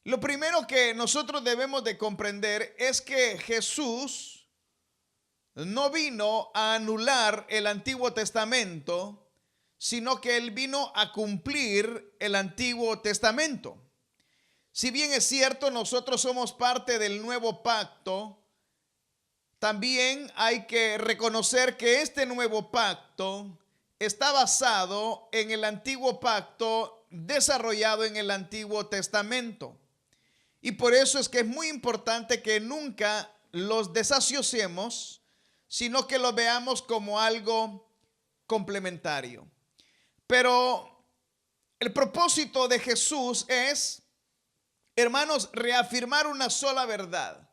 Lo primero que nosotros debemos de comprender es que Jesús no vino a anular el Antiguo Testamento, sino que Él vino a cumplir el Antiguo Testamento. Si bien es cierto, nosotros somos parte del nuevo pacto, también hay que reconocer que este nuevo pacto está basado en el antiguo pacto desarrollado en el Antiguo Testamento. Y por eso es que es muy importante que nunca los desasociemos, sino que lo veamos como algo complementario. Pero el propósito de Jesús es, hermanos, reafirmar una sola verdad.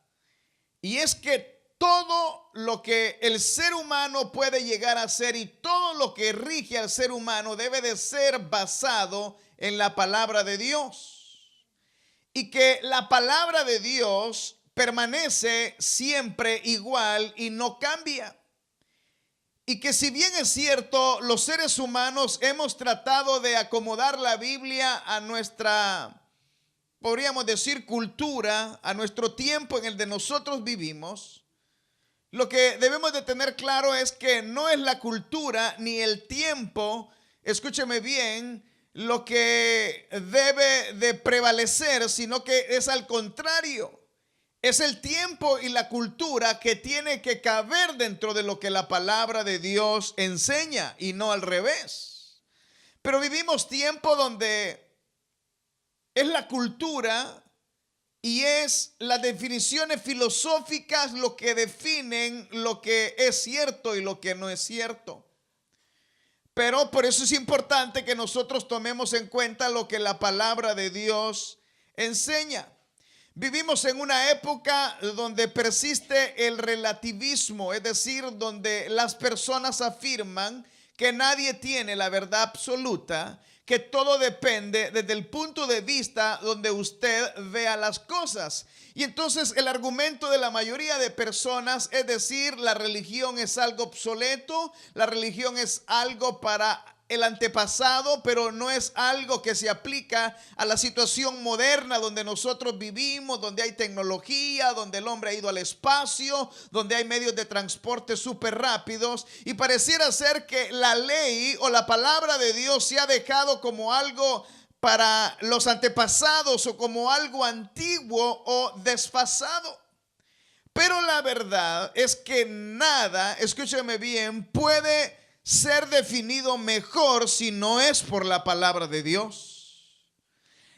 Y es que todo lo que el ser humano puede llegar a ser y todo lo que rige al ser humano debe de ser basado en la palabra de Dios. Y que la palabra de Dios permanece siempre igual y no cambia. Y que si bien es cierto, los seres humanos hemos tratado de acomodar la Biblia a nuestra, podríamos decir, cultura, a nuestro tiempo en el de nosotros vivimos, lo que debemos de tener claro es que no es la cultura ni el tiempo, escúcheme bien, lo que debe de prevalecer, sino que es al contrario. Es el tiempo y la cultura que tiene que caber dentro de lo que la palabra de Dios enseña y no al revés. Pero vivimos tiempo donde es la cultura y es las definiciones filosóficas lo que definen lo que es cierto y lo que no es cierto. Pero por eso es importante que nosotros tomemos en cuenta lo que la palabra de Dios enseña. Vivimos en una época donde persiste el relativismo, es decir, donde las personas afirman que nadie tiene la verdad absoluta, que todo depende desde el punto de vista donde usted vea las cosas. Y entonces el argumento de la mayoría de personas es decir, la religión es algo obsoleto, la religión es algo para el antepasado, pero no es algo que se aplica a la situación moderna donde nosotros vivimos, donde hay tecnología, donde el hombre ha ido al espacio, donde hay medios de transporte súper rápidos, y pareciera ser que la ley o la palabra de Dios se ha dejado como algo para los antepasados o como algo antiguo o desfasado. Pero la verdad es que nada, escúcheme bien, puede ser definido mejor si no es por la palabra de Dios.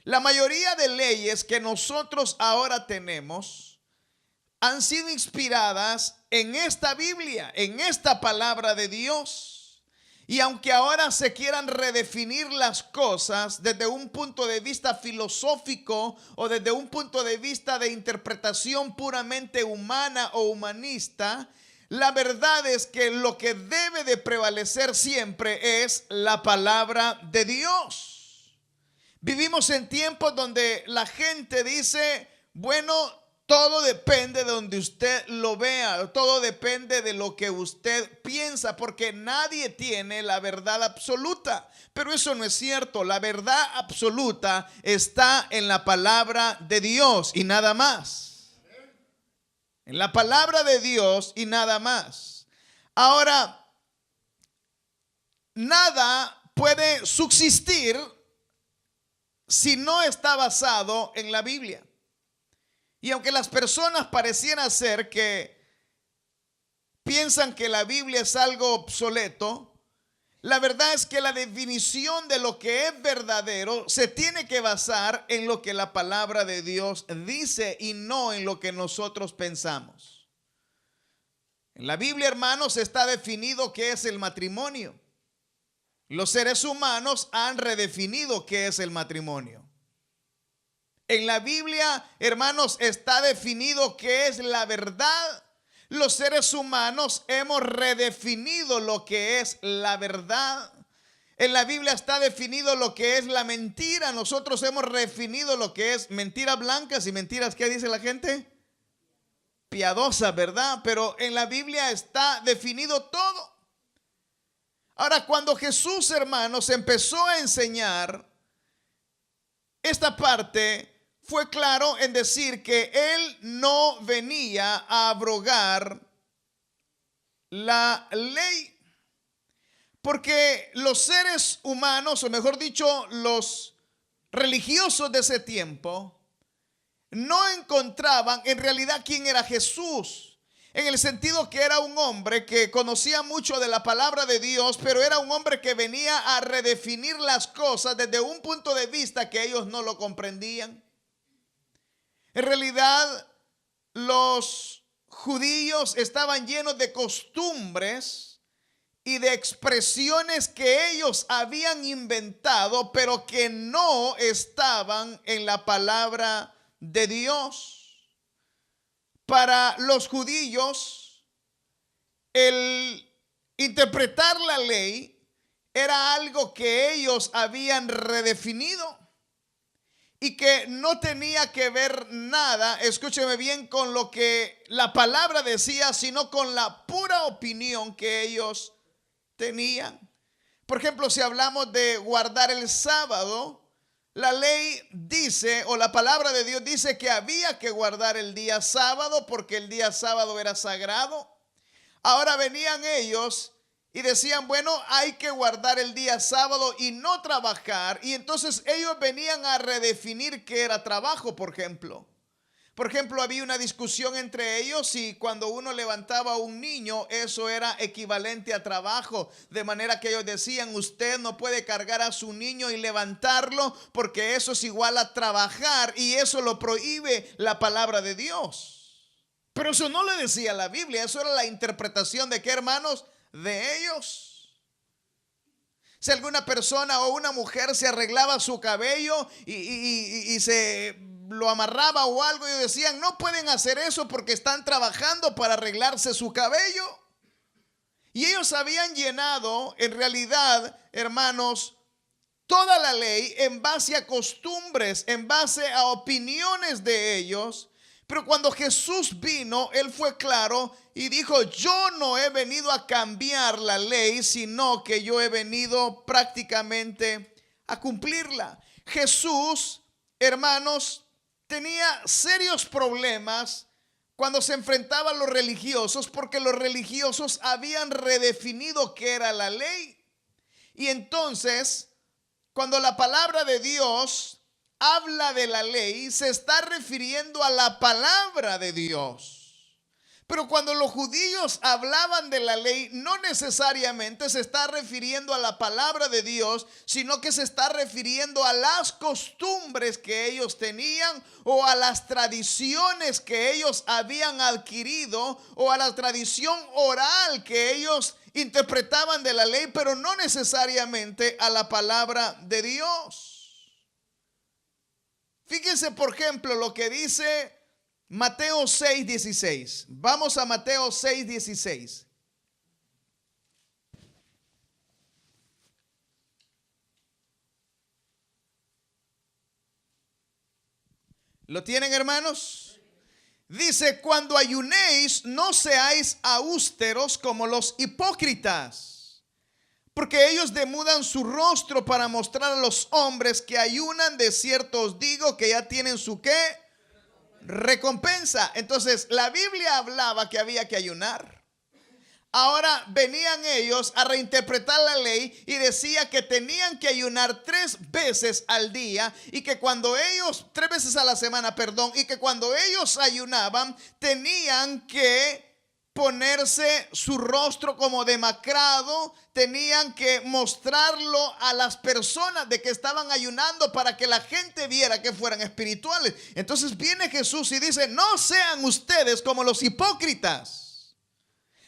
La mayoría de leyes que nosotros ahora tenemos han sido inspiradas en esta Biblia, en esta palabra de Dios. Y aunque ahora se quieran redefinir las cosas desde un punto de vista filosófico o desde un punto de vista de interpretación puramente humana o humanista, la verdad es que lo que debe de prevalecer siempre es la palabra de Dios. Vivimos en tiempos donde la gente dice, bueno, todo depende de donde usted lo vea, todo depende de lo que usted piensa, porque nadie tiene la verdad absoluta. Pero eso no es cierto, la verdad absoluta está en la palabra de Dios y nada más. En la palabra de Dios y nada más. Ahora, nada puede subsistir si no está basado en la Biblia. Y aunque las personas parecieran ser que piensan que la Biblia es algo obsoleto, la verdad es que la definición de lo que es verdadero se tiene que basar en lo que la palabra de Dios dice y no en lo que nosotros pensamos. En la Biblia, hermanos, está definido qué es el matrimonio. Los seres humanos han redefinido qué es el matrimonio. En la Biblia, hermanos, está definido qué es la verdad. Los seres humanos hemos redefinido lo que es la verdad. En la Biblia está definido lo que es la mentira. Nosotros hemos redefinido lo que es mentiras blancas y mentiras, ¿qué dice la gente? Piadosas, ¿verdad? Pero en la Biblia está definido todo. Ahora, cuando Jesús, hermanos, empezó a enseñar esta parte, fue claro en decir que él no venía a abrogar la ley. Porque los seres humanos, o mejor dicho, los religiosos de ese tiempo, no encontraban en realidad quién era Jesús, en el sentido que era un hombre que conocía mucho de la palabra de Dios, pero era un hombre que venía a redefinir las cosas desde un punto de vista que ellos no lo comprendían. En realidad, los judíos estaban llenos de costumbres y de expresiones que ellos habían inventado, pero que no estaban en la palabra de Dios. Para los judíos, el interpretar la ley era algo que ellos habían redefinido y que no tenía que ver nada, escúcheme bien, con lo que la palabra decía, sino con la pura opinión que ellos tenían. Por ejemplo, si hablamos de guardar el sábado, la ley dice, o la palabra de Dios dice, que había que guardar el día sábado porque el día sábado era sagrado. Ahora venían ellos y decían, bueno, hay que guardar el día sábado y no trabajar. Y entonces ellos venían a redefinir qué era trabajo, por ejemplo. Por ejemplo, había una discusión entre ellos y cuando uno levantaba a un niño, eso era equivalente a trabajo. De manera que ellos decían, usted no puede cargar a su niño y levantarlo porque eso es igual a trabajar y eso lo prohíbe la palabra de Dios. Pero eso no le decía la Biblia, eso era la interpretación de qué, hermanos, de ellos. Si alguna persona o una mujer se arreglaba su cabello y se lo amarraba o algo, y decían, no pueden hacer eso porque están trabajando para arreglarse su cabello. Y ellos habían llenado, en realidad, hermanos, toda la ley en base a costumbres, en base a opiniones de ellos. Pero cuando Jesús vino, él fue claro y dijo, yo no he venido a cambiar la ley, sino que yo he venido prácticamente a cumplirla. Jesús, hermanos, tenía serios problemas cuando se enfrentaba a los religiosos, porque los religiosos habían redefinido qué era la ley. Y entonces, cuando la palabra de Dios habla de la ley, se está refiriendo a la palabra de Dios. Pero cuando los judíos hablaban de la ley, no necesariamente se está refiriendo a la palabra de Dios, sino que se está refiriendo a las costumbres que ellos tenían o a las tradiciones que ellos habían adquirido o a la tradición oral que ellos interpretaban de la ley, pero no necesariamente a la palabra de Dios. Fíjense, por ejemplo, lo que dice Mateo 6:16. Vamos a Mateo 6:16. ¿Lo tienen, hermanos? Dice, cuando ayunéis, no seáis austeros como los hipócritas, porque ellos demudan su rostro para mostrar a los hombres que ayunan. De cierto os digo que ya tienen su ¿qué? Recompensa. Entonces la Biblia hablaba que había que ayunar. Ahora venían ellos a reinterpretar la ley y decía que tenían que ayunar 3 veces al día y que cuando ellos, 3 veces a la semana, perdón, y que cuando ellos ayunaban tenían que ponerse su rostro como demacrado, tenían que mostrarlo a las personas de que estaban ayunando para que la gente viera que fueran espirituales. Entonces viene Jesús y dice, no sean ustedes como los hipócritas.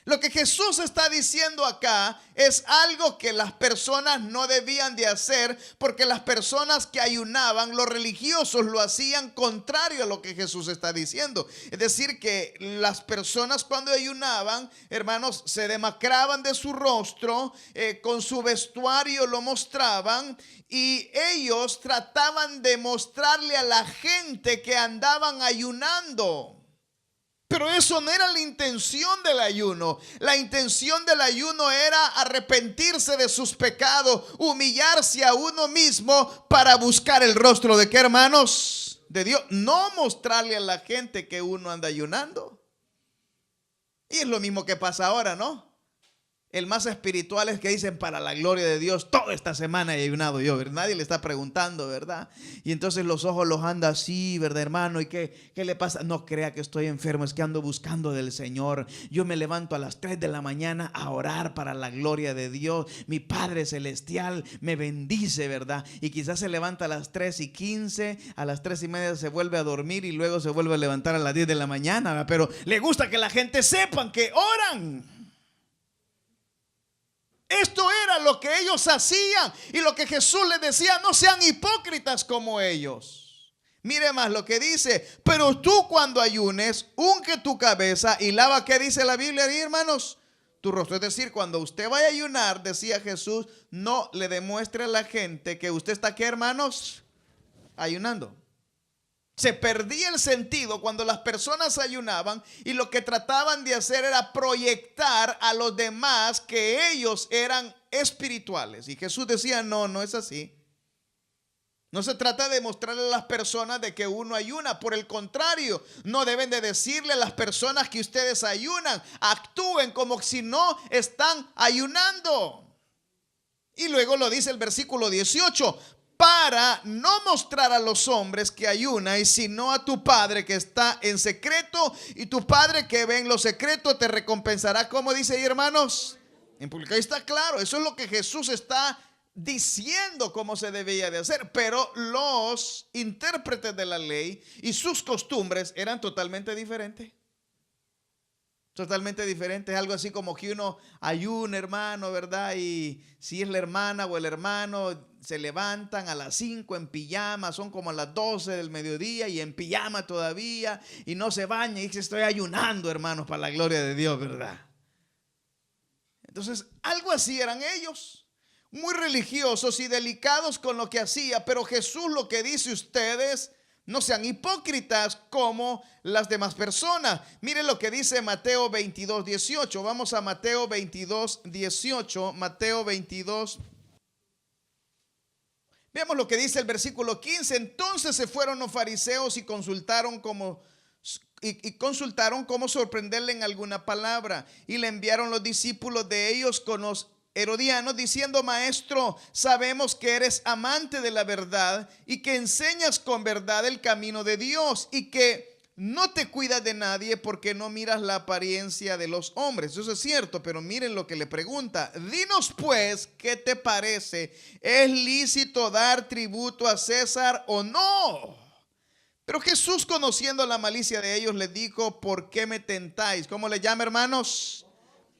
Lo que Jesús está diciendo acá es algo que las personas no debían de hacer, porque las personas que ayunaban, los religiosos, lo hacían contrario a lo que Jesús está diciendo. Es decir, que las personas cuando ayunaban, hermanos, se demacraban de su rostro, con su vestuario lo mostraban, y ellos trataban de mostrarle a la gente que andaban ayunando. Pero eso no era la intención del ayuno. La intención del ayuno era arrepentirse de sus pecados, humillarse a uno mismo para buscar el rostro de ¿qué, hermanos? de Dios, no mostrarle a la gente que uno anda ayunando. Y es lo mismo que pasa ahora, ¿no? El más espiritual es que dicen, para la gloria de Dios, toda esta semana he ayunado yo, ¿verdad? Nadie le está preguntando, ¿verdad? Y entonces los ojos los anda así, ¿verdad, hermano? ¿Y qué le pasa? No crea que estoy enfermo, es que ando buscando del Señor. Yo me levanto a las 3 de la mañana a orar para la gloria de Dios. Mi Padre Celestial me bendice, ¿verdad? Y quizás se levanta a las 3:15, a las 3:30 se vuelve a dormir y luego se vuelve a levantar a las 10 de la mañana, ¿verdad? Pero le gusta que la gente sepan que oran. Esto era lo que ellos hacían y lo que Jesús les decía: no sean hipócritas como ellos. Mire más lo que dice: pero tú cuando ayunes, unge tu cabeza y lava, ¿qué dice la Biblia ahí, hermanos? Tu rostro. Es decir, cuando usted vaya a ayunar, decía Jesús, no le demuestre a la gente que usted está, ¿qué, hermanos? Ayunando. Se perdía el sentido cuando las personas ayunaban y lo que trataban de hacer era proyectar a los demás que ellos eran espirituales. Y Jesús decía, no, no es así. No se trata de mostrarle a las personas de que uno ayuna. Por el contrario, no deben de decirle a las personas que ustedes ayunan. Actúen como si no están ayunando. Y luego lo dice el versículo 18. Para no mostrar a los hombres que ayunáis, sino a tu Padre que está en secreto, y tu Padre que ve en lo secreto te recompensará. ¿Cómo dice ahí, hermanos? En público. Ahí está claro. Eso es lo que Jesús está diciendo cómo se debía de hacer. Pero los intérpretes de la ley y sus costumbres eran totalmente diferentes. Totalmente diferente. Es algo así como que uno ayuna, hermano, ¿verdad? Y si es la hermana o el hermano, se levantan a las 5 en pijama, son como a las 12 del mediodía y en pijama todavía, y no se baña y dice, estoy ayunando, hermanos, para la gloria de Dios, ¿verdad? Entonces, algo así eran ellos, muy religiosos y delicados con lo que hacía. Pero Jesús lo que dice: ustedes no sean hipócritas como las demás personas. Mire lo que dice Mateo 22:18. Vamos a Mateo 22:18. Mateo 22. Veamos lo que dice el versículo 15. Entonces se fueron los fariseos y consultaron cómo sorprenderle en alguna palabra. Y le enviaron los discípulos de ellos con los herodianos, diciendo: maestro, sabemos que eres amante de la verdad y que enseñas con verdad el camino de Dios, y que no te cuidas de nadie porque no miras la apariencia de los hombres. Eso es cierto, pero miren lo que le pregunta: dinos pues, ¿qué te parece? ¿Es lícito dar tributo a César o no? Pero Jesús, conociendo la malicia de ellos, les dijo: ¿por qué me tentáis? ¿Cómo le llama, hermanos?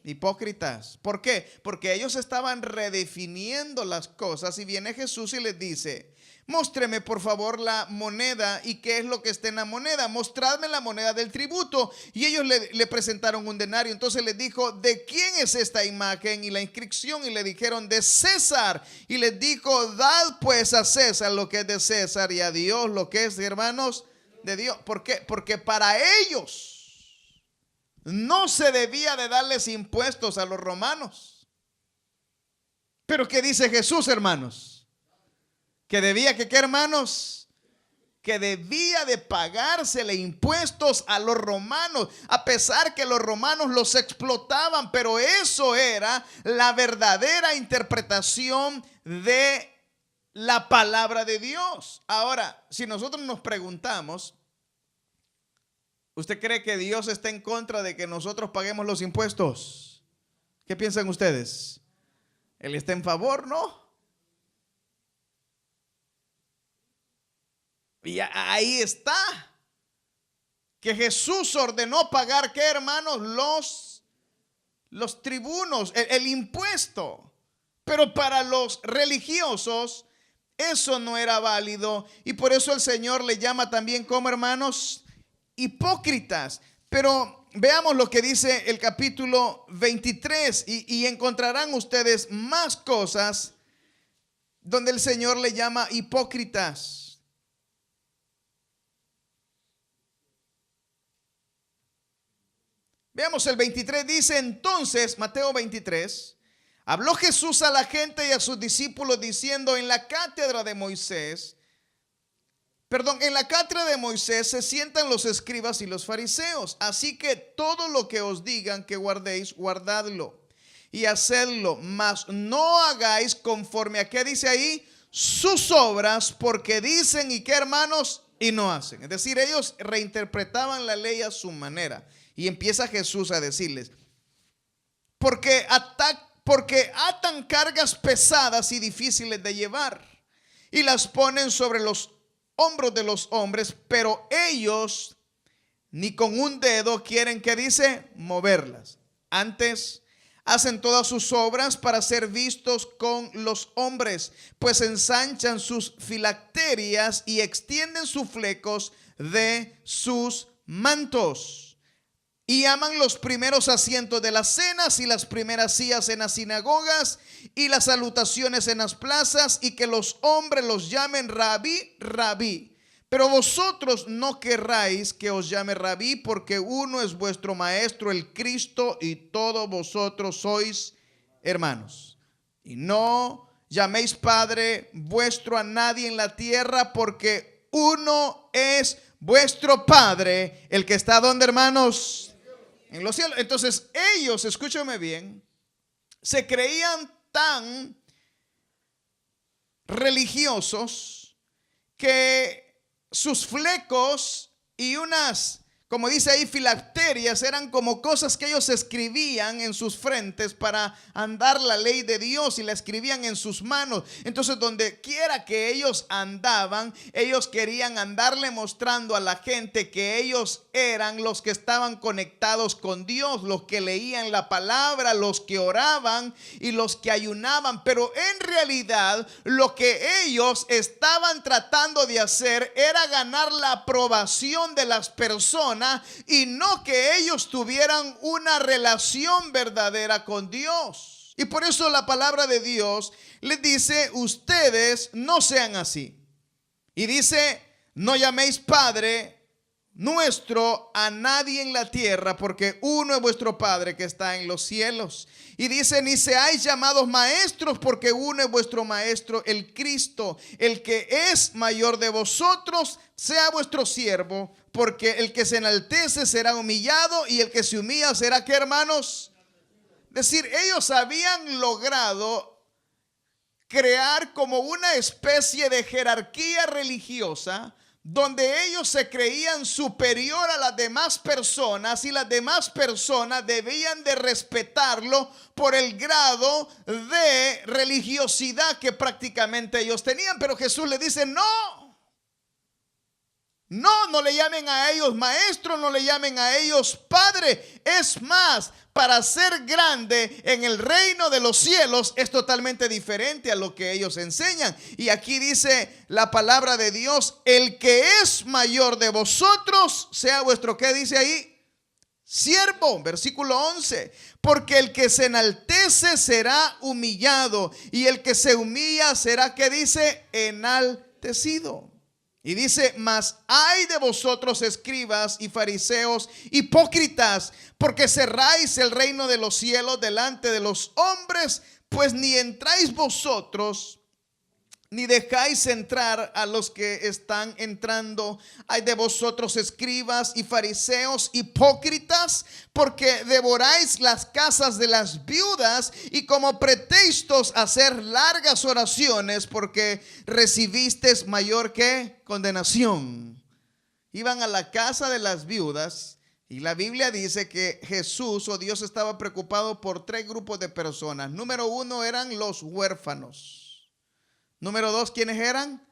Hipócritas. ¿Por qué? Porque ellos estaban redefiniendo las cosas, y viene Jesús y les dice: móstreme por favor la moneda. ¿Y qué es lo que está en la moneda? Mostradme la moneda del tributo. Y ellos le presentaron un denario. Entonces les dijo: ¿de quién es esta imagen y la inscripción? Y le dijeron: de César. Y les dijo: dad pues a César lo que es de César, y a Dios lo que es, hermanos, de Dios. ¿Por qué? Porque para ellos no se debía de darles impuestos a los romanos. Pero ¿qué dice Jesús, hermanos? Que debía, ¿qué, hermanos? Que debía de pagársele impuestos a los romanos, a pesar que los romanos los explotaban. Pero eso era la verdadera interpretación de la palabra de Dios. Ahora, si nosotros nos preguntamos, ¿usted cree que Dios está en contra de que nosotros paguemos los impuestos? ¿Qué piensan ustedes? ¿Él está en favor? No. Y ahí está, que Jesús ordenó pagar, ¿qué, hermanos? Los tribunos, el impuesto. Pero para los religiosos eso no era válido, y por eso el Señor le llama también, como, hermanos, hipócritas. Pero veamos lo que dice el capítulo 23 y encontrarán ustedes más cosas donde el Señor le llama hipócritas. Veamos el 23, dice: entonces, Mateo 23, habló Jesús a la gente y a sus discípulos diciendo: en la cátedra de Moisés En la cátedra de Moisés se sientan los escribas y los fariseos. Así que todo lo que os digan que guardéis, guardadlo y hacedlo, mas no hagáis conforme a, ¿qué dice ahí? Sus obras, porque dicen y qué, hermanos, y no hacen. Es decir, ellos reinterpretaban la ley a su manera. Y empieza Jesús a decirles, porque atan cargas pesadas y difíciles de llevar y las ponen sobre los hombros de los hombres, pero ellos ni con un dedo quieren, que dice, moverlas. Antes hacen todas sus obras para ser vistos con los hombres, pues ensanchan sus filacterias y extienden sus flecos de sus mantos. Y aman los primeros asientos de las cenas y las primeras sillas en las sinagogas y las salutaciones en las plazas, y que los hombres los llamen rabí, rabí. Pero vosotros no querráis que os llame rabí, porque uno es vuestro maestro, el Cristo, y todos vosotros sois hermanos. Y no llaméis Padre vuestro a nadie en la tierra, porque uno es vuestro Padre, el que está donde, hermanos, en los cielos. Entonces ellos, escúchame bien, se creían tan religiosos que sus flecos y unas, como dice ahí, filacterias, eran como cosas que ellos escribían en sus frentes para andar la ley de Dios, y la escribían en sus manos. Entonces, donde quiera que ellos andaban, ellos querían andarle mostrando a la gente que ellos eran los que estaban conectados con Dios, los que leían la palabra, los que oraban y los que ayunaban. Pero en realidad lo que ellos estaban tratando de hacer era ganar la aprobación de las personas, y no que ellos tuvieran una relación verdadera con Dios. Y por eso la palabra de Dios les dice: ustedes no sean así. Y dice: no llaméis Padre nuestro a nadie en la tierra, porque uno es vuestro Padre que está en los cielos. Y dice: ni seáis llamados maestros, porque uno es vuestro maestro, el Cristo. El que es mayor de vosotros sea vuestro siervo, porque el que se enaltece será humillado, y el que se humilla será, ¿qué, hermanos? Es decir, ellos habían logrado crear como una especie de jerarquía religiosa, donde ellos se creían superior a las demás personas, y las demás personas debían de respetarlo por el grado de religiosidad que prácticamente ellos tenían. Pero Jesús le dice: no le llamen a ellos maestro, no le llamen a ellos padre. Es más, para ser grande en el reino de los cielos es totalmente diferente a lo que ellos enseñan. Y aquí dice la palabra de Dios: el que es mayor de vosotros sea vuestro, ¿qué dice ahí? Siervo. Versículo 11: porque el que se enaltece será humillado, y el que se humilla será, ¿qué dice? Enaltecido. Y dice: mas ay de vosotros, escribas y fariseos, hipócritas, porque cerráis el reino de los cielos delante de los hombres, pues ni entráis vosotros, ni dejáis entrar a los que están entrando. Ay de vosotros, escribas y fariseos, hipócritas, porque devoráis las casas de las viudas, y como pretextos hacer largas oraciones, porque recibisteis mayor que condenación. Iban a la casa de las viudas, y la Biblia dice que Jesús o Dios estaba preocupado por tres grupos de personas. Número uno eran los huérfanos. Número dos, ¿quiénes eran?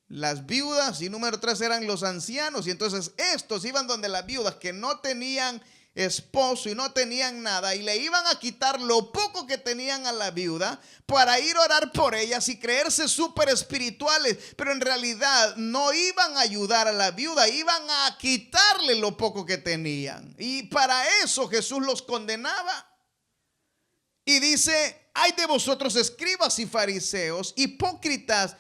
Las viudas. Y número tres eran los ancianos. Y entonces estos iban donde las viudas que no tenían esposo y no tenían nada, y le iban a quitar lo poco que tenían a la viuda para ir a orar por ellas y creerse súper espirituales. Pero en realidad no iban a ayudar a la viuda, iban a quitarle lo poco que tenían. Y para eso Jesús los condenaba. Y dice: ay de vosotros, escribas y fariseos, hipócritas,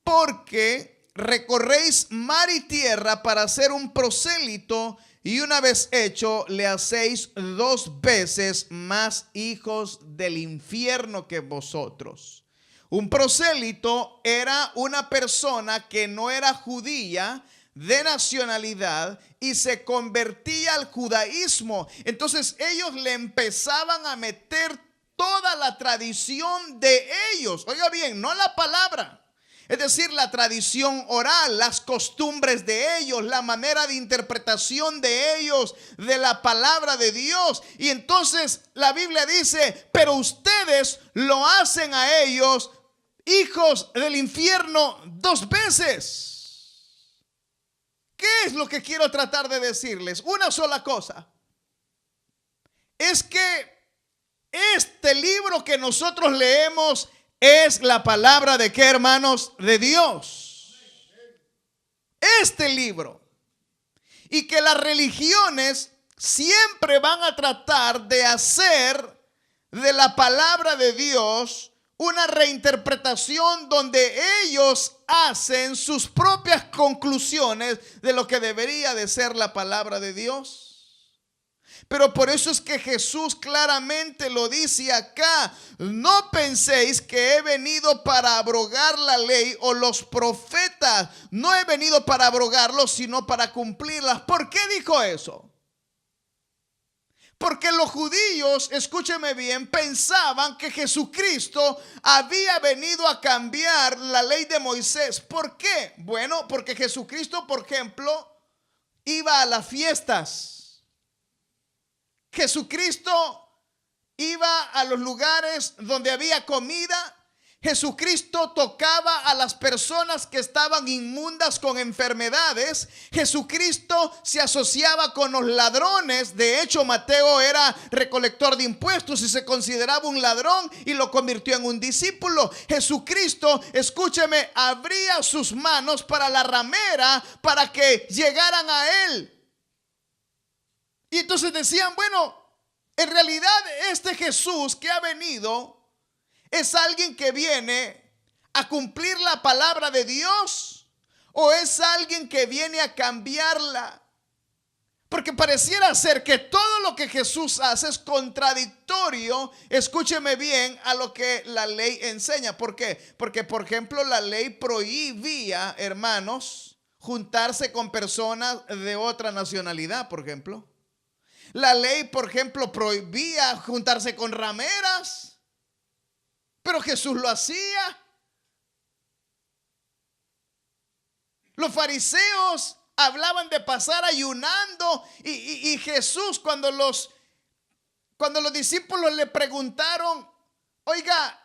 porque recorréis mar y tierra para hacer un prosélito, y una vez hecho le hacéis 2 veces más hijos del infierno que vosotros. Un prosélito era una persona que no era judía de nacionalidad y se convertía al judaísmo. Entonces ellos le empezaban a meter toda la tradición de ellos. Oiga bien, no la palabra. Es decir, la tradición oral, las costumbres de ellos, la manera de interpretación de ellos, de la palabra de Dios. Y entonces la Biblia dice, pero ustedes lo hacen a ellos hijos del infierno 2 veces. ¿Qué es lo que quiero tratar de decirles? Una sola cosa. Es que este libro que nosotros leemos es la palabra de ¿qué, hermanos? De Dios. Este libro. Y que las religiones siempre van a tratar de hacer de la palabra de Dios una reinterpretación donde ellos hacen sus propias conclusiones de lo que debería de ser la palabra de Dios. Pero por eso es que Jesús claramente lo dice acá: no penséis que he venido para abrogar la ley o los profetas. No he venido para abrogarlos, sino para cumplirlas. ¿Por qué dijo eso? Porque los judíos, escúcheme bien, pensaban que Jesucristo había venido a cambiar la ley de Moisés. ¿Por qué? Bueno, porque Jesucristo, por ejemplo, iba a las fiestas. Jesucristo iba a los lugares donde había comida. Jesucristo tocaba a las personas que estaban inmundas con enfermedades. Jesucristo se asociaba con los ladrones. De hecho, Mateo era recolector de impuestos y se consideraba un ladrón y lo convirtió en un discípulo. Jesucristo, escúcheme, abría sus manos para la ramera para que llegaran a él. Y entonces decían, bueno, en realidad este Jesús que ha venido es alguien que viene a cumplir la palabra de Dios, o es alguien que viene a cambiarla. Porque pareciera ser que todo lo que Jesús hace es contradictorio, escúcheme bien, a lo que la ley enseña. ¿Por qué? Porque, por ejemplo, la ley prohibía, hermanos, juntarse con personas de otra nacionalidad, por ejemplo. La ley, por ejemplo, prohibía juntarse con rameras, pero Jesús lo hacía. Los fariseos hablaban de pasar ayunando y Jesús, cuando los discípulos le preguntaron, oiga,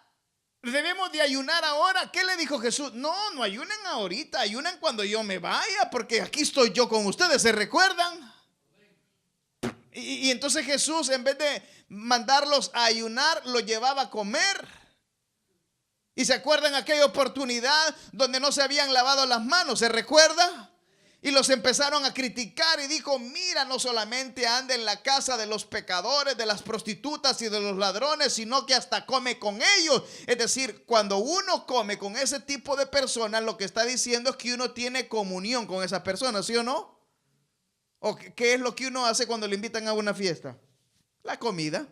¿debemos de ayunar ahora? ¿Qué le dijo Jesús? No ayunen ahorita, ayunen cuando yo me vaya, porque aquí estoy yo con ustedes, ¿se recuerdan? Y entonces Jesús, en vez de mandarlos a ayunar, los llevaba a comer. ¿Y se acuerdan aquella oportunidad donde no se habían lavado las manos? ¿Se recuerda? Y los empezaron a criticar y dijo, mira, no solamente anda en la casa de los pecadores, de las prostitutas y de los ladrones, sino que hasta come con ellos. Es decir, cuando uno come con ese tipo de personas, lo que está diciendo es que uno tiene comunión con esa persona, ¿sí o no? ¿O qué es lo que uno hace cuando le invitan a una fiesta? La comida.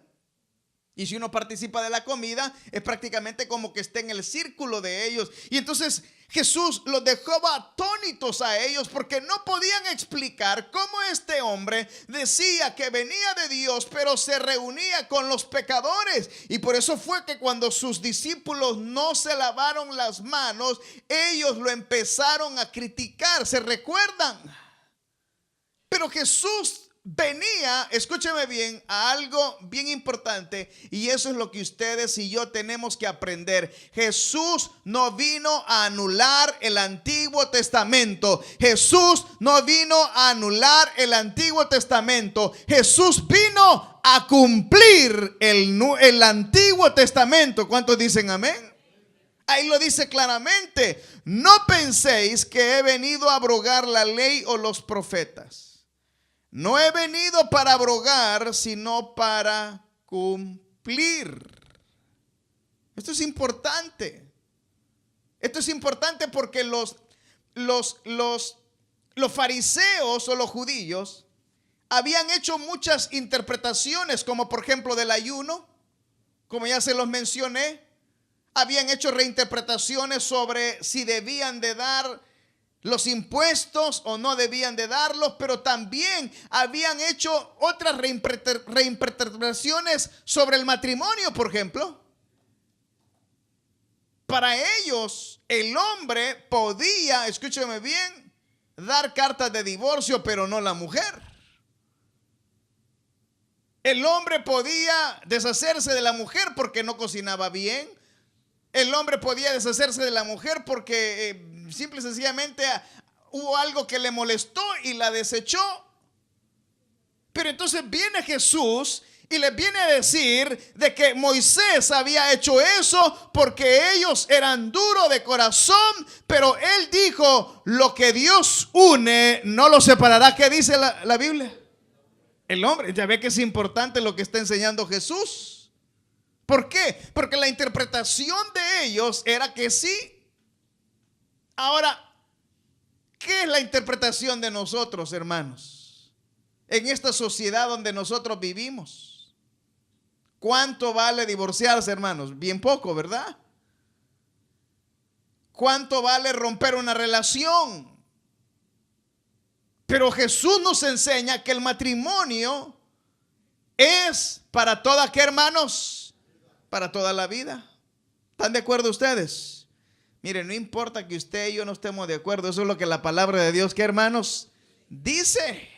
Y si uno participa de la comida, es prácticamente como que está en el círculo de ellos. Y entonces Jesús los dejó atónitos a ellos porque no podían explicar cómo este hombre decía que venía de Dios, pero se reunía con los pecadores. Y por eso fue que cuando sus discípulos no se lavaron las manos, ellos lo empezaron a criticar. ¿Se recuerdan? Pero Jesús venía, escúcheme bien, a algo bien importante, y eso es lo que ustedes y yo tenemos que aprender. Jesús no vino a anular el Antiguo Testamento. Jesús no vino a anular el Antiguo Testamento. Jesús vino a cumplir el Antiguo Testamento. ¿Cuántos dicen amén? Ahí lo dice claramente. No penséis que he venido a abrogar la ley o los profetas. No he venido para abrogar, sino para cumplir. Esto es importante. Esto es importante porque los fariseos o los judíos habían hecho muchas interpretaciones, como por ejemplo del ayuno, como ya se los mencioné. habían hecho reinterpretaciones sobre si debían de dar los impuestos o no debían de darlos, pero también habían hecho otras reinterpretaciones sobre el matrimonio, por ejemplo. Para ellos, el hombre podía, escúcheme bien, dar cartas de divorcio, pero no la mujer. El hombre podía deshacerse de la mujer porque no cocinaba bien. El hombre podía deshacerse de la mujer porque simple y sencillamente hubo algo que le molestó y la desechó. Pero entonces viene Jesús y les viene a decir de que Moisés había hecho eso porque ellos eran duros de corazón, pero él dijo, lo que Dios une no lo separará. ¿Qué dice la Biblia? El hombre. Ya ve que es importante lo que está enseñando Jesús. ¿Por qué? Porque la interpretación de ellos era que sí. Ahora, ¿qué es la interpretación de nosotros, hermanos? En esta sociedad donde nosotros vivimos. ¿Cuánto vale divorciarse, hermanos? Bien poco, ¿verdad? ¿Cuánto vale romper una relación? Pero Jesús nos enseña que el matrimonio es para toda, ¿qué, hermanos? Para toda la vida. ¿Están de acuerdo ustedes? Miren, no importa que usted y yo no estemos de acuerdo, eso es lo que la palabra de Dios, ¿qué, hermanos? Dice.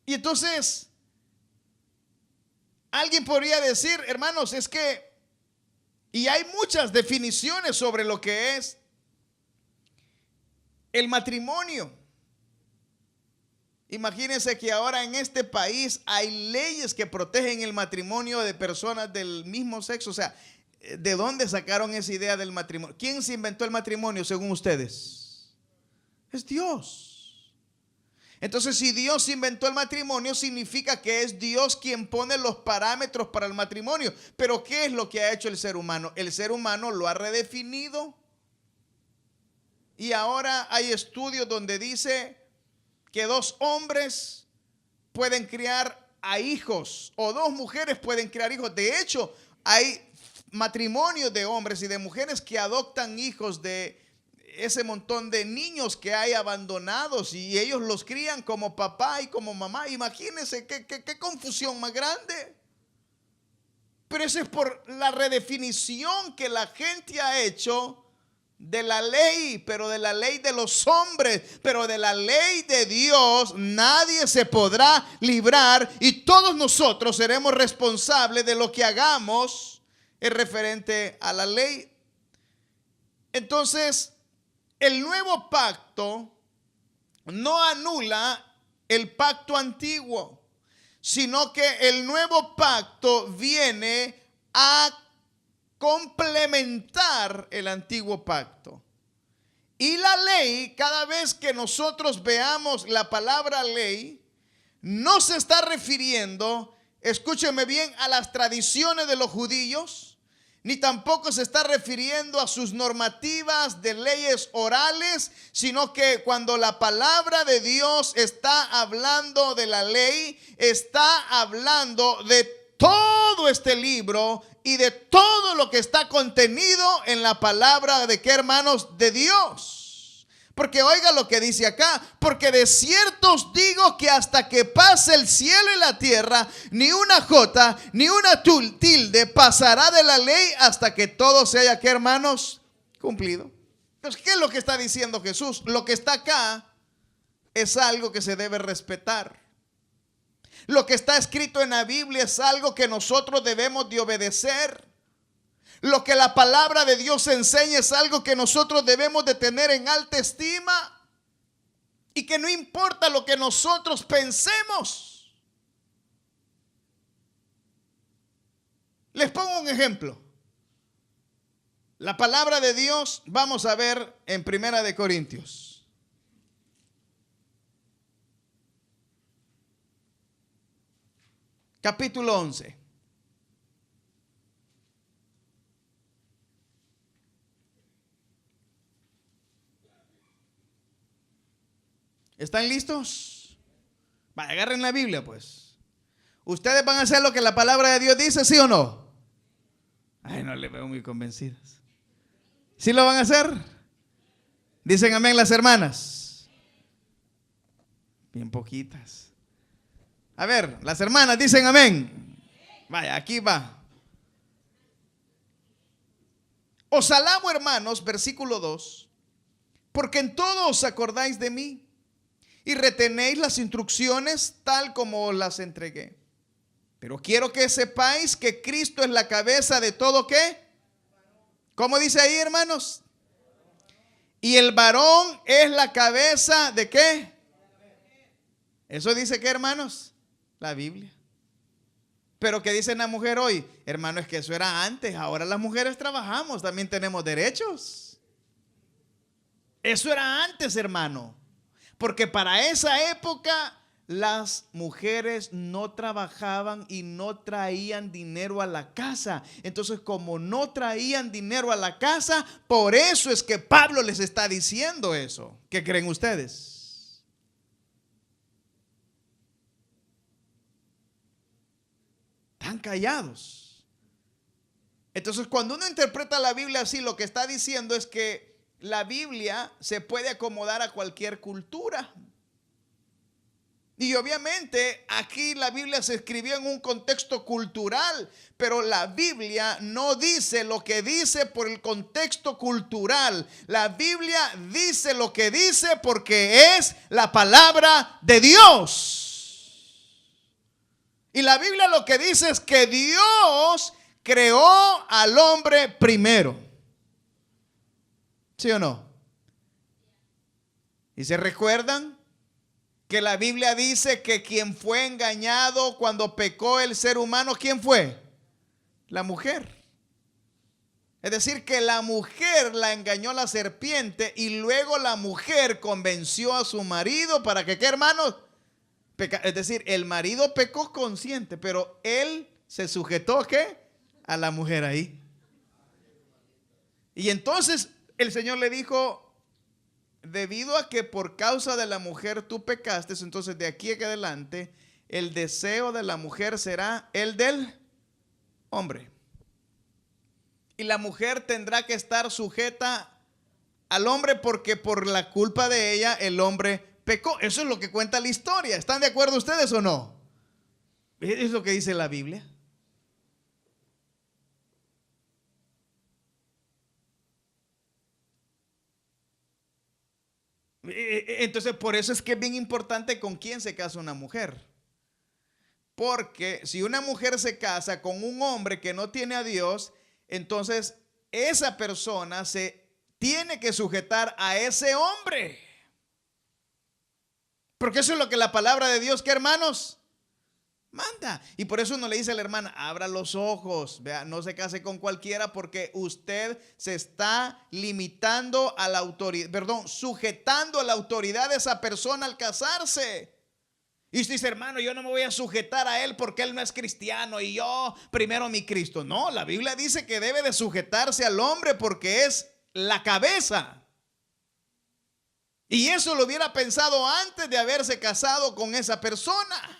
Y entonces, alguien podría decir, hermanos, es que, y hay muchas definiciones sobre lo que es el matrimonio. Imagínense que ahora en este país hay leyes que protegen el matrimonio de personas del mismo sexo. O sea, ¿de dónde sacaron esa idea del matrimonio? ¿Quién se inventó el matrimonio según ustedes? Es Dios. Entonces, si Dios inventó el matrimonio, significa que es Dios quien pone los parámetros para el matrimonio. Pero ¿qué es lo que ha hecho el ser humano? El ser humano lo ha redefinido. Y ahora hay estudios donde dice que 2 hombres pueden criar a hijos o 2 mujeres pueden criar hijos. De hecho, hay matrimonios de hombres y de mujeres que adoptan hijos de ese montón de niños que hay abandonados y ellos los crían como papá y como mamá. Imagínense qué confusión más grande. Pero eso es por la redefinición que la gente ha hecho de la ley, pero de la ley de los hombres, pero de la ley de Dios nadie se podrá librar y todos nosotros seremos responsables de lo que hagamos en referente a la ley. Entonces, el nuevo pacto no anula el pacto antiguo, sino que el nuevo pacto viene a complementar el antiguo pacto. Y la ley, cada vez que nosotros veamos la palabra ley, no se está refiriendo, escúcheme bien, a las tradiciones de los judíos, ni tampoco se está refiriendo a sus normativas de leyes orales, sino que cuando la palabra de Dios está hablando de la ley, está hablando de todo este libro y de todo lo que está contenido en la palabra de qué, hermanos, de Dios. Porque oiga lo que dice acá, porque de cierto os digo que hasta que pase el cielo y la tierra, ni una jota, ni una tilde pasará de la ley hasta que todo se haya, ¿qué, hermanos? Cumplido. Entonces, ¿qué es lo que está diciendo Jesús? Lo que está acá es algo que se debe respetar. Lo que está escrito en la Biblia es algo que nosotros debemos de obedecer. Lo que la palabra de Dios enseña es algo que nosotros debemos de tener en alta estima. Y que no importa lo que nosotros pensemos. Les pongo un ejemplo. La palabra de Dios vamos a ver en 1 de Corintios. Capítulo 11. ¿Están listos? Vaya, agarren la Biblia pues. ¿Ustedes van a hacer lo que la palabra de Dios dice, sí o no? Ay, no le veo muy convencidas. ¿Sí lo van a hacer? Dicen amén las hermanas. Bien poquitas. A ver, las hermanas dicen amén. Vaya, aquí va. Os alabo, hermanos, versículo 2, porque en todo os acordáis de mí y retenéis las instrucciones tal como os las entregué. Pero quiero que sepáis que Cristo es la cabeza de todo, ¿qué? ¿Cómo dice ahí, hermanos? Y el varón es la cabeza de ¿qué? Eso dice ¿qué, hermanos? La Biblia. Pero ¿qué dice la mujer hoy? Hermano, es que eso era antes. Ahora las mujeres trabajamos, también tenemos derechos. Eso era antes, hermano. Porque para esa época las mujeres no trabajaban y no traían dinero a la casa. Entonces, como no traían dinero a la casa, por eso es que Pablo les está diciendo eso. ¿Qué creen ustedes? Están callados. Entonces, cuando uno interpreta la Biblia así, lo que está diciendo es que la Biblia se puede acomodar a cualquier cultura. Y obviamente aquí la Biblia se escribió en un contexto cultural, pero la Biblia no dice lo que dice por el contexto cultural. La Biblia dice lo que dice porque es la palabra de Dios. Y la Biblia lo que dice es que Dios creó al hombre primero. ¿Sí o no? ¿Y se recuerdan que la Biblia dice que quien fue engañado cuando pecó el ser humano, ¿quién fue? La mujer. Es decir, que la mujer la engañó la serpiente y luego la mujer convenció a su marido para que, ¿qué, hermanos? Es decir, el marido pecó consciente, pero él se sujetó, ¿qué? A la mujer ahí. Y entonces el Señor le dijo: debido a que por causa de la mujer tú pecaste, entonces de aquí en adelante el deseo de la mujer será el del hombre. Y la mujer tendrá que estar sujeta al hombre porque por la culpa de ella el hombre pecó. Eso es lo que cuenta la historia. ¿Están de acuerdo ustedes o no? Es lo que dice la Biblia. Entonces, por eso es que es bien importante con quién se casa una mujer. Porque si una mujer se casa con un hombre que no tiene a Dios, entonces esa persona se tiene que sujetar a ese hombre. Porque eso es lo que la palabra de Dios, ¿qué, hermanos? Manda. Y por eso uno le dice a la hermana: abra los ojos, vea, no se case con cualquiera, porque usted se está limitando a la autoridad, sujetando a la autoridad de esa persona al casarse. Y usted dice: hermano, yo no me voy a sujetar a él porque él no es cristiano y yo primero mi Cristo. No, la Biblia dice que debe de sujetarse al hombre porque es la cabeza. Y eso lo hubiera pensado antes de haberse casado con esa persona.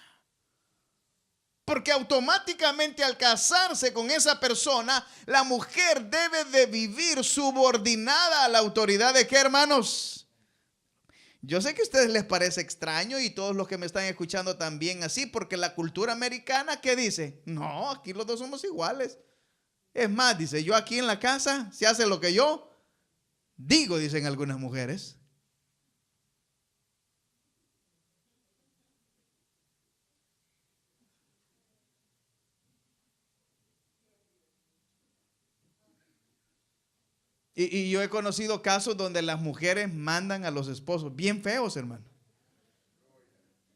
Porque automáticamente al casarse con esa persona, la mujer debe de vivir subordinada a la autoridad de ¿qué, hermanos? Yo sé que a ustedes les parece extraño y todos los que me están escuchando también así, porque la cultura americana, ¿qué dice? No, aquí los dos somos iguales. Es más, dice, yo aquí en la casa se hace lo que yo digo, dicen algunas mujeres. Y yo he conocido casos donde las mujeres mandan a los esposos. Bien feos, hermano.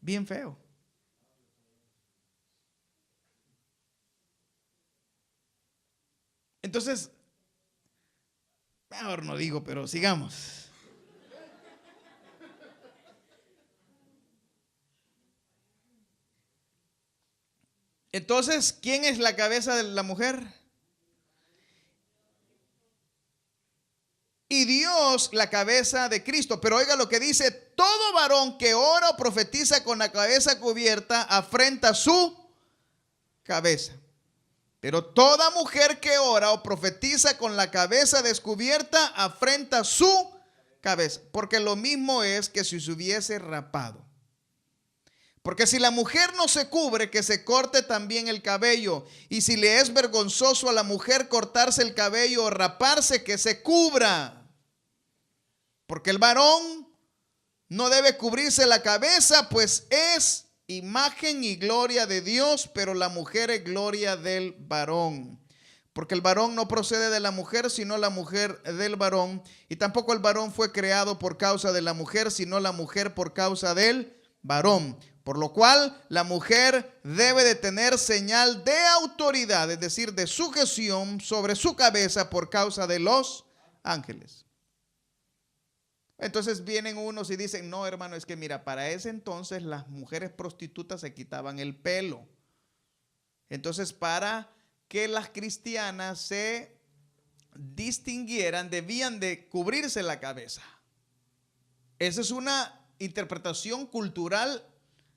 Bien feo. Entonces, mejor no digo, pero sigamos. Entonces, ¿quién es la cabeza de la mujer? Y Dios la cabeza de Cristo. Pero oiga lo que dice: todo varón que ora o profetiza con la cabeza cubierta afrenta su cabeza. Pero toda mujer que ora o profetiza con la cabeza descubierta afrenta su cabeza, porque lo mismo es que si se hubiese rapado. Porque si la mujer no se cubre, que se corte también el cabello. Y si le es vergonzoso a la mujer cortarse el cabello o raparse, que se cubra. Porque el varón no debe cubrirse la cabeza, pues es imagen y gloria de Dios, pero la mujer es gloria del varón. Porque el varón no procede de la mujer, sino la mujer del varón. Y tampoco el varón fue creado por causa de la mujer, sino la mujer por causa del varón. Por lo cual la mujer debe de tener señal de autoridad, es decir, de sujeción sobre su cabeza por causa de los ángeles. Entonces vienen unos y dicen, no, hermano, es que mira, para ese entonces las mujeres prostitutas se quitaban el pelo. Entonces, para que las cristianas se distinguieran, debían de cubrirse la cabeza. Esa es una interpretación cultural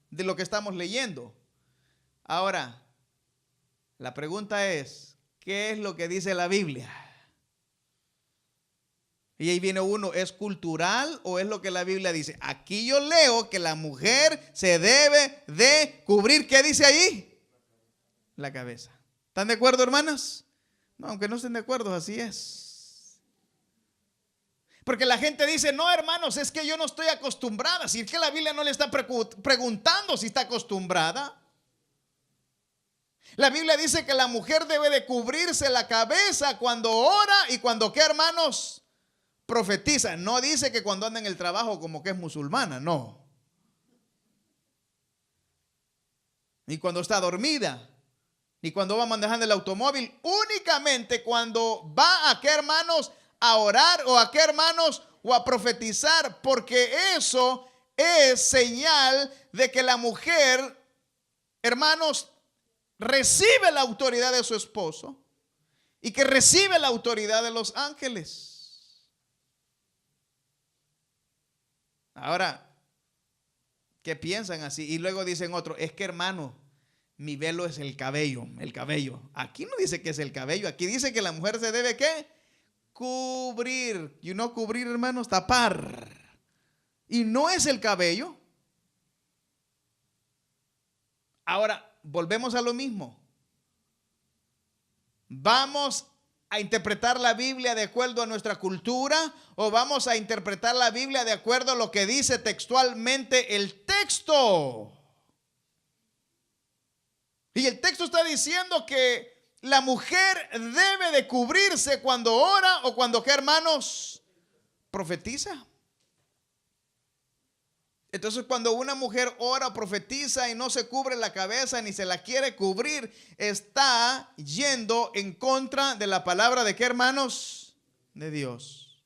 de lo que estamos leyendo. Ahora, la pregunta es, ¿qué es lo que dice la Biblia? Y ahí viene uno, ¿es cultural o es lo que la Biblia dice? Aquí yo leo que la mujer se debe de cubrir. ¿Qué dice ahí? La cabeza. ¿Están de acuerdo, hermanas? No, aunque no estén de acuerdo, así es. Porque la gente dice, no, hermanos, es que yo no estoy acostumbrada. Si es que la Biblia no le está preguntando si está acostumbrada. La Biblia dice que la mujer debe de cubrirse la cabeza cuando ora y cuando, ¿qué, hermanos? Profetiza. No dice que cuando anda en el trabajo como que es musulmana, no. Ni cuando está dormida, ni cuando va manejando el automóvil. Únicamente cuando va a, ¿qué, hermanos? A orar o a, ¿qué, hermanos? O a profetizar, porque eso es señal de que la mujer, hermanos, recibe la autoridad de su esposo y que recibe la autoridad de los ángeles. Ahora, ¿qué piensan así? Y luego dicen otro, es que, hermano, mi velo es el cabello, el cabello. Aquí no dice que es el cabello, aquí dice que la mujer se debe, ¿qué? Cubrir. Y no cubrir, hermanos, tapar. Y no es el cabello. Ahora, volvemos a lo mismo. Vamos a interpretar la Biblia de acuerdo a nuestra cultura o vamos a interpretar la Biblia de acuerdo a lo que dice textualmente el texto. Y el texto está diciendo que la mujer debe de cubrirse cuando ora o cuando, ¿qué, hermanos? Profetiza. Entonces, cuando una mujer ora o profetiza y no se cubre la cabeza ni se la quiere cubrir, está yendo en contra de la palabra de, ¿qué, hermanos? De Dios.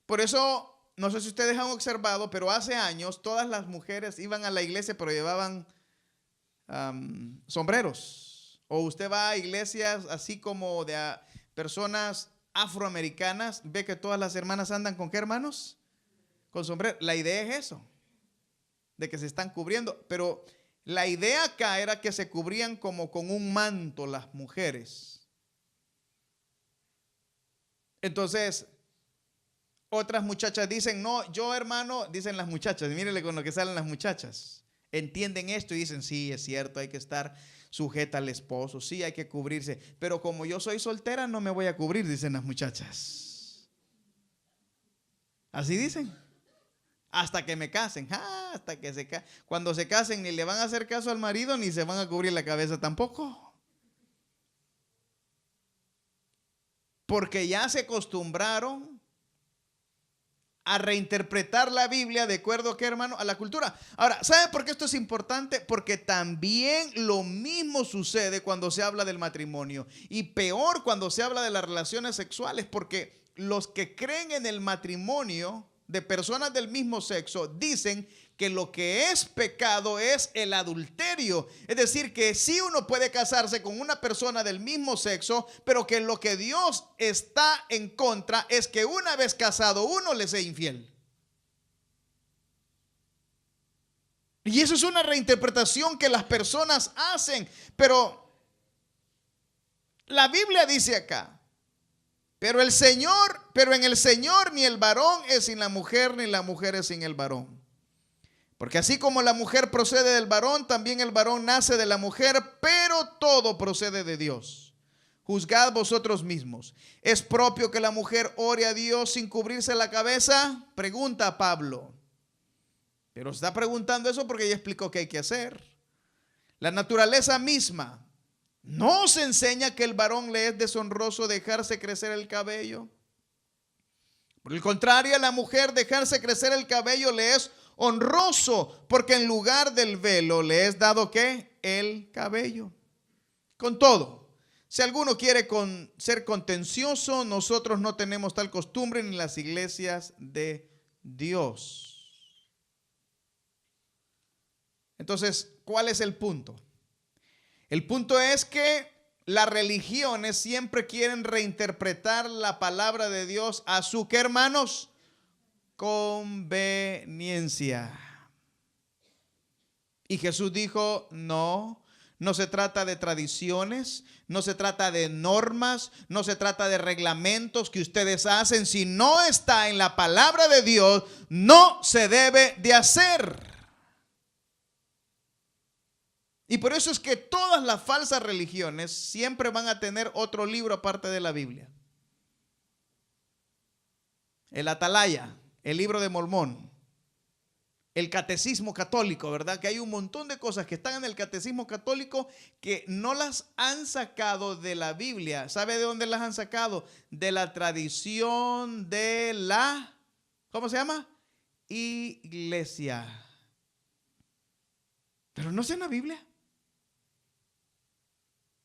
Por eso, no sé si ustedes han observado, pero hace años todas las mujeres iban a la iglesia pero llevaban sombreros. O usted va a iglesias así como de personas afroamericanas, ve que todas las hermanas andan con, ¿qué, hermanos? Con sombrero. La idea es eso, de que se están cubriendo, pero la idea acá era que se cubrían como con un manto las mujeres. Entonces, otras muchachas dicen, no, yo, hermano, dicen las muchachas, mírenle con lo que salen las muchachas, entienden esto y dicen, sí, es cierto, hay que estar sujeta al esposo, sí, hay que cubrirse, pero como yo soy soltera no me voy a cubrir, dicen las muchachas. Así dicen. Hasta que me casen, hasta que cuando se casen ni le van a hacer caso al marido ni se van a cubrir la cabeza tampoco. Porque ya se acostumbraron a reinterpretar la Biblia de acuerdo, ¿qué, hermano? A la cultura. Ahora, ¿saben por qué esto es importante? Porque también lo mismo sucede cuando se habla del matrimonio y peor cuando se habla de las relaciones sexuales, porque los que creen en el matrimonio de personas del mismo sexo dicen que lo que es pecado es el adulterio. Es decir, que sí uno puede casarse con una persona del mismo sexo, pero que lo que Dios está en contra es que una vez casado uno le sea infiel. Y eso es una reinterpretación que las personas hacen, pero la Biblia dice acá, pero en el Señor ni el varón es sin la mujer, ni la mujer es sin el varón. Porque así como la mujer procede del varón, también el varón nace de la mujer, pero todo procede de Dios. Juzgad vosotros mismos. ¿Es propio que la mujer ore a Dios sin cubrirse la cabeza? Pregunta Pablo. Pero está preguntando eso porque ya explicó qué hay que hacer. La naturaleza misma no se enseña que el varón le es deshonroso dejarse crecer el cabello. Por el contrario, a la mujer dejarse crecer el cabello le es honroso, porque en lugar del velo le es dado ¿qué? El cabello. Con todo, si alguno quiere ser contencioso, nosotros no tenemos tal costumbre ni en las iglesias de Dios. Entonces, ¿cuál es el punto? El punto es que las religiones siempre quieren reinterpretar la palabra de Dios a su, ¿qué, hermanos? Conveniencia. Y Jesús dijo, no se trata de tradiciones, no se trata de normas, no se trata de reglamentos que ustedes hacen. Si no está en la palabra de Dios, no se debe de hacer. Y por eso es que todas las falsas religiones siempre van a tener otro libro aparte de la Biblia. El Atalaya, el libro de Mormón, el catecismo católico, ¿verdad? Que hay un montón de cosas que están en el catecismo católico que no las han sacado de la Biblia. ¿Sabe de dónde las han sacado? De la tradición de la, ¿cómo se llama? Iglesia. Pero no está en la Biblia.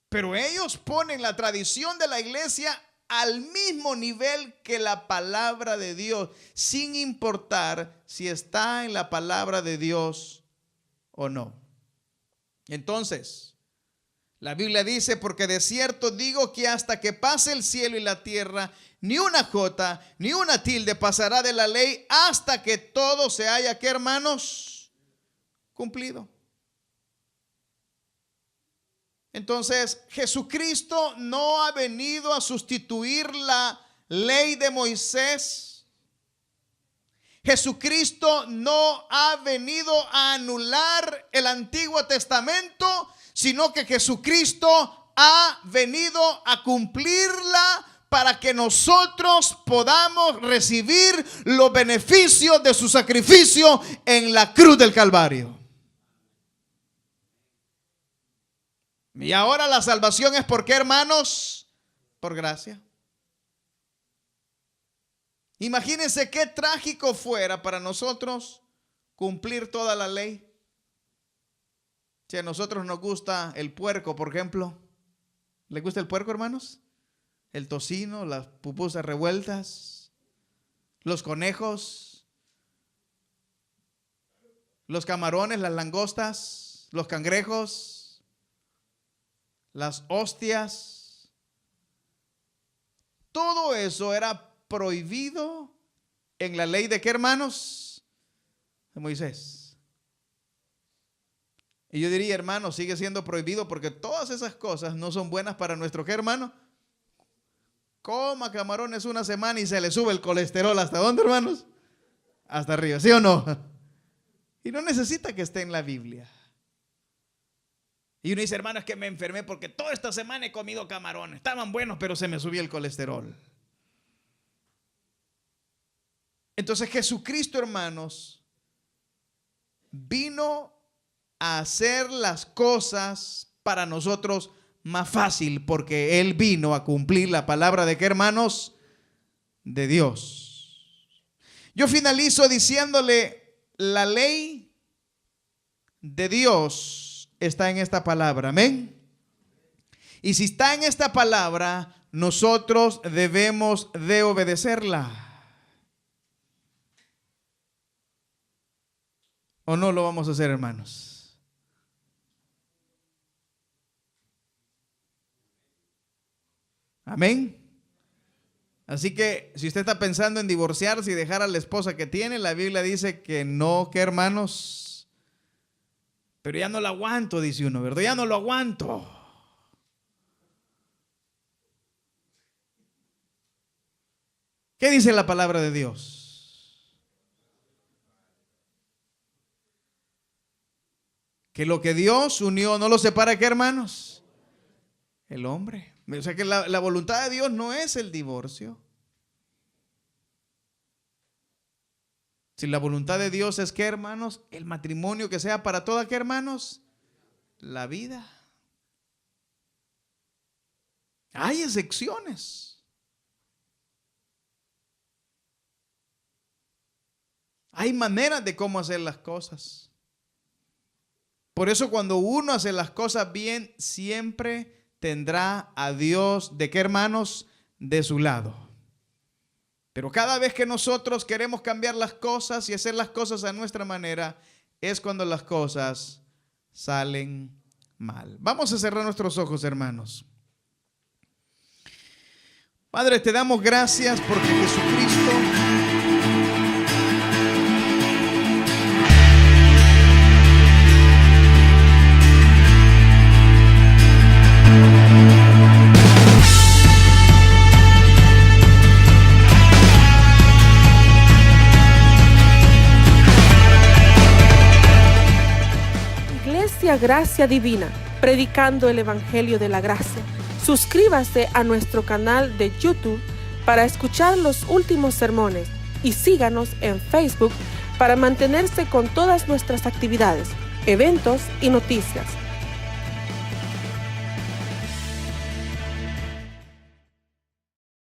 Pero ellos ponen la tradición de la iglesia al mismo nivel que la palabra de Dios, sin importar si está en la palabra de Dios o no. Entonces, la Biblia dice, porque de cierto digo que hasta que pase el cielo y la tierra, ni una jota, ni una tilde pasará de la ley hasta que todo se haya, ¿qué, hermanos? Cumplido. Entonces, Jesucristo no ha venido a sustituir la ley de Moisés. Jesucristo no ha venido a anular el Antiguo Testamento, sino que Jesucristo ha venido a cumplirla para que nosotros podamos recibir los beneficios de su sacrificio en la cruz del Calvario. Y ahora la salvación es ¿por qué, hermanos? Por gracia. Imagínense qué trágico fuera para nosotros cumplir toda la ley. Si a nosotros nos gusta el puerco, por ejemplo. ¿Les gusta el puerco, hermanos? El tocino, las pupusas revueltas, los conejos, los camarones, las langostas, los cangrejos, las hostias. Todo eso era prohibido en la ley de ¿qué, hermanos? De Moisés. Y yo diría, hermano, sigue siendo prohibido porque todas esas cosas no son buenas para nuestro ¿qué, hermano? Coma camarones una semana y se le sube el colesterol. ¿Hasta dónde, hermanos? Hasta arriba, ¿sí o no? Y no necesita que esté en la Biblia. Y uno dice, hermano, es que me enfermé porque toda esta semana he comido camarones. Estaban buenos, pero se me subió el colesterol. Entonces Jesucristo, hermanos, vino a hacer las cosas para nosotros más fácil, porque Él vino a cumplir la palabra de ¿qué, hermanos? De Dios. Yo finalizo diciéndole, la ley de Dios está en esta palabra, amén. Y si está en esta palabra, nosotros debemos de obedecerla. ¿O no lo vamos a hacer, hermanos? Amén. Así que si usted está pensando en divorciarse y dejar a la esposa que tiene, la Biblia dice que no, que, hermanos, pero ya no lo aguanto, dice uno, ¿verdad? Ya no lo aguanto. ¿Qué dice la palabra de Dios? Que lo que Dios unió no lo separa, ¿qué, hermanos? El hombre. O sea que la voluntad de Dios no es el divorcio. Si la voluntad de Dios es que, hermanos, el matrimonio que sea para toda, ¿qué, hermanos? La vida. Hay excepciones. Hay maneras de cómo hacer las cosas. Por eso cuando uno hace las cosas bien, siempre tendrá a Dios, ¿de qué, hermanos? De su lado. Pero cada vez que nosotros queremos cambiar las cosas y hacer las cosas a nuestra manera, es cuando las cosas salen mal. Vamos a cerrar nuestros ojos, hermanos. Padre, te damos gracias porque Jesucristo Gracia Divina, predicando el Evangelio de la Gracia. Suscríbase a nuestro canal de YouTube para escuchar los últimos sermones y síganos en Facebook para mantenerse con todas nuestras actividades, eventos y noticias.